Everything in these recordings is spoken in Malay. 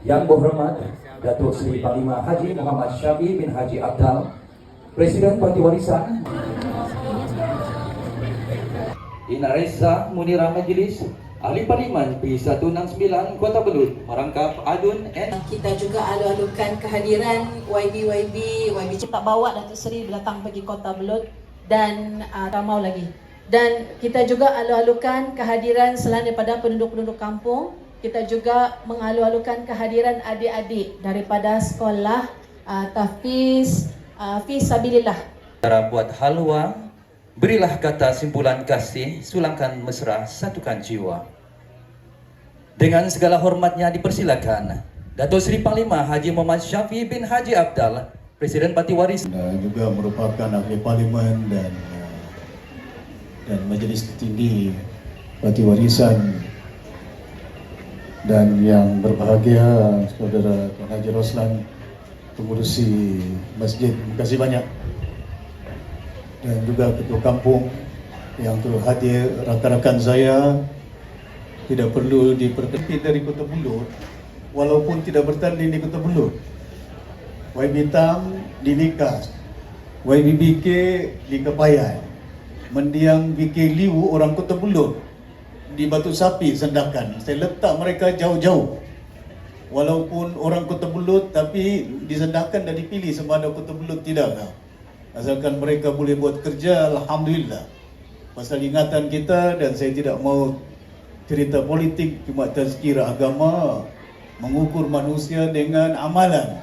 Yang berhormat Datuk Seri Panglima Haji Muhammad Syafiee bin Haji Abdal, Presiden Parti Warisan, Ina Reza Munirah Majlis, Ahli Parlimen P169 Kota Belud merangkap adun Kita juga alu-alukan kehadiran YB tak bawa Datuk Seri datang pergi Kota Belud dan ramau lagi. Dan kita juga alu-alukan kehadiran selain daripada penduduk-penduduk kampung, kita juga mengalu-alukan kehadiran adik-adik daripada sekolah tahfiz Fisabilillah. Cara buat halwa, berilah kata simpulan kasih, sulangkan mesra, satukan jiwa. Dengan segala hormatnya dipersilakan Datuk Seri Panglima Haji Muhammad Syafiee bin Haji Abdal, Presiden Parti Warisan, juga merupakan ahli parlimen dan Majlis Tertinggi Parti Warisan, dan yang berbahagia Saudara Tuan Haji Roslan, pengurusi masjid, terima kasih banyak, dan juga ketua kampung yang turut hadir, rakan-rakan saya. Tidak perlu diperkecil dari Kota Belud, walaupun tidak bertanding di Kota Belud. YB Tam di Likas, YB BK di Kepayan, mendiang BK Liu orang Kota Belud di Batu Sapi Sendakan. Saya letak mereka jauh-jauh, walaupun orang Kota Belud, tapi di Sendakan dah dipilih sama ada Kota Belud tidak. Asalkan mereka boleh buat kerja, alhamdulillah. Pasal ingatan kita, dan saya tidak mau cerita politik, cuma tazkir agama, mengukur manusia dengan amalan.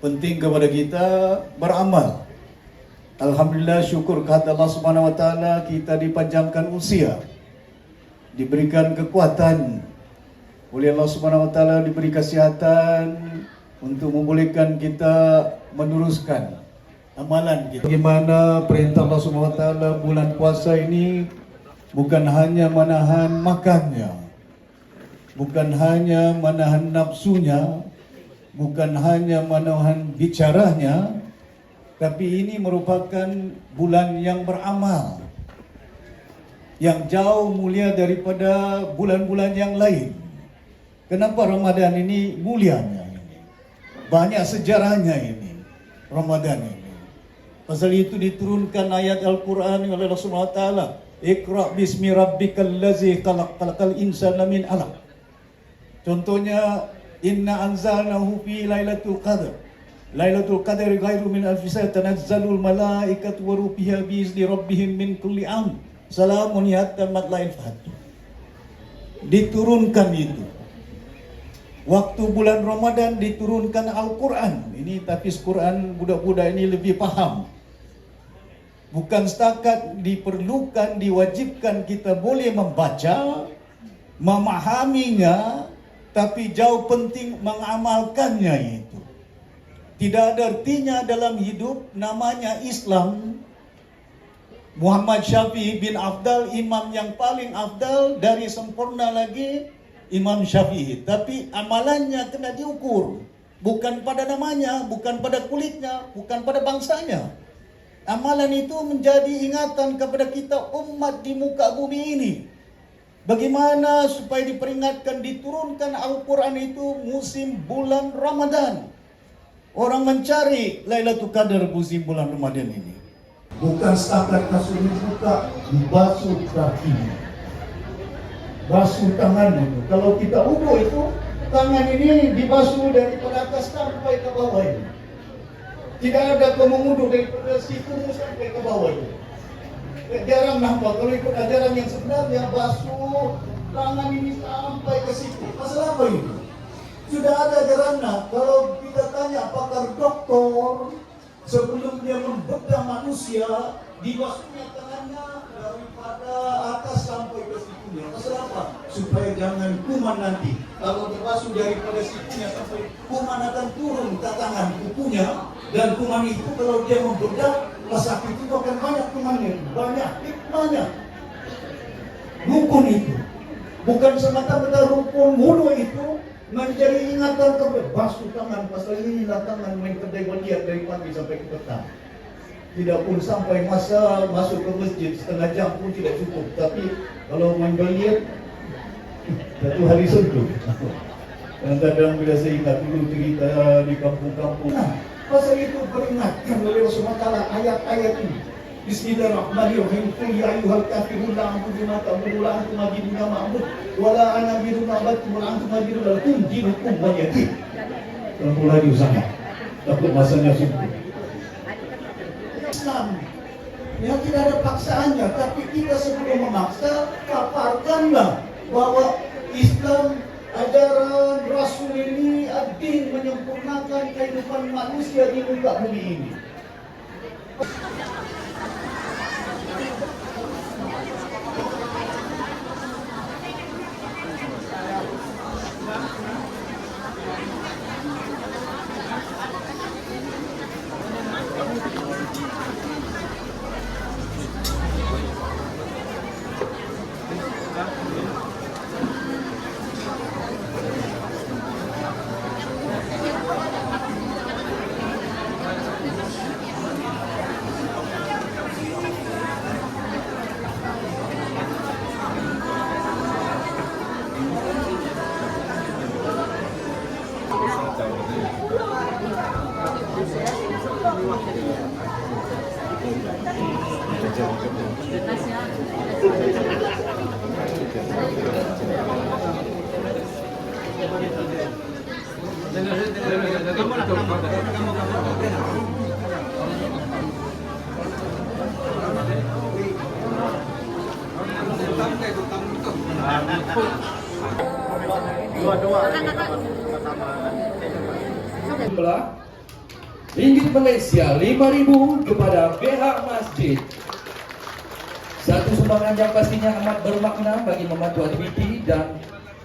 Penting kepada kita beramal. Alhamdulillah, syukur kepada Allah Subhanahu Wa Taala, kita dipanjangkan usia, diberikan kekuatan oleh Allah Subhanahu Wa Taala, diberi kesihatan untuk membolehkan kita meneruskan amalan kita. Bagaimana perintah Allah Subhanahu Wa Taala bulan puasa ini bukan hanya menahan makannya, bukan hanya menahan nafsunya, bukan hanya menahan bicaranya, tapi ini merupakan bulan yang beramal, yang jauh mulia daripada bulan-bulan yang lain. Kenapa Ramadan ini mulianya ini? Banyak sejarahnya ini, Ramadan ini. Pasal itu diturunkan ayat Al-Quran oleh Allah Subhanahu Wa Taala. Iqra' bismi rabbikal ladzi khalaq, khalaqal insana min 'alaq. Contohnya, inna anzalnahu fi lailatul qadr. Lailatul qadr ghairu min alfi shahr, tanazzalul malaikatu wa ruhu fiha bi izni rabbihim min kulli amr. Salamun hatta matla'il fajr. Diturunkan itu. Waktu bulan Ramadan diturunkan Al-Quran. Ini tahfiz Quran, budak-budak ini lebih faham. Bukan setakat diperlukan, diwajibkan kita boleh membaca, memahaminya, tapi jauh penting mengamalkannya itu. Tidak ada artinya dalam hidup namanya Islam. Muhammad Syafiee bin Abdal, imam yang paling afdal, dari sempurna lagi Imam Syafiee. Tapi amalannya kena diukur. Bukan pada namanya, bukan pada kulitnya, bukan pada bangsanya. Amalan itu menjadi ingatan kepada kita umat di muka bumi ini. Bagaimana supaya diperingatkan, diturunkan Al-Quran itu musim bulan Ramadan. Orang mencari Lailatul Qadar musim bulan Ramadan ini. Bukan setakat kasur dibuka, dibasuh kaki, basuh tangan itu. Kalau kita wudu itu, tangan ini dibasuh dari atas sampai ke bawah ini. Tidak ada pemenguduk daripada sikumu sampai ke bawah itu. Jarang nampak. Kalau ikut ajaran yang sebenarnya, basuh tangan ini sampai ke situ. Pasal apa ini? Sudah ada ajarannya. Kalau kita tanya pakar doktor, sebelum dia membedah manusia, dibasuhnya tangannya daripada atas sampai ke situnya. Pasal apa? Supaya jangan kuman nanti. Kalau dibasuh daripada situnya sampai, kuman akan turun ke tangan kukunya. Dan kuman itu kalau dia membedah, sakit itu akan banyak kumannya. Banyak hikmahnya. Rukun itu. Bukan semata-mata rukun wudu itu menjadi ingatan kepada basuh tangan. Pasal inilah tangan main kedai beliat dari pagi sampai ke petang. tidak pun sampai masa masuk ke masjid setengah jam pun tidak cukup. Tapi kalau main biliar, satu hari sentuh. Kadang-kadang bila saya ingat dulu cerita di kampung-kampung, nah, pasal itu peringatkan oleh Rasulullah Ta'ala ayat-ayat ini. Bismillahirrahmanirrahim. Qul ya ayyuhal kafirun la a'budu ma ta'budun wa antum a'buduna ma a'bud wa la ana a'budu ma ta'budun wa antum a'buduna lakum dinukum waliyadin. Kalau lagi usaha, takut masanya sibuk. Islam, ya tidak ada paksaannya, tapi kita sebelum memaksa, paparkanlah bahwa Islam, ajaran Rasul ini ad-din menyempurnakan kehidupan manusia di muka bumi ini. Ringgit Malaysia 5.000 kepada pihak masjid. Satu sumbangan yang pastinya amat bermakna bagi membantu aktiviti dan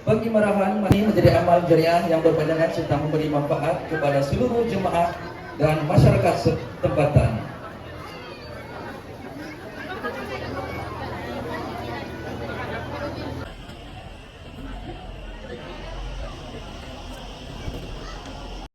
pengimarahan ini menjadi amal jariah yang berpanjangan serta memberi manfaat kepada seluruh jemaah dan masyarakat setempatan.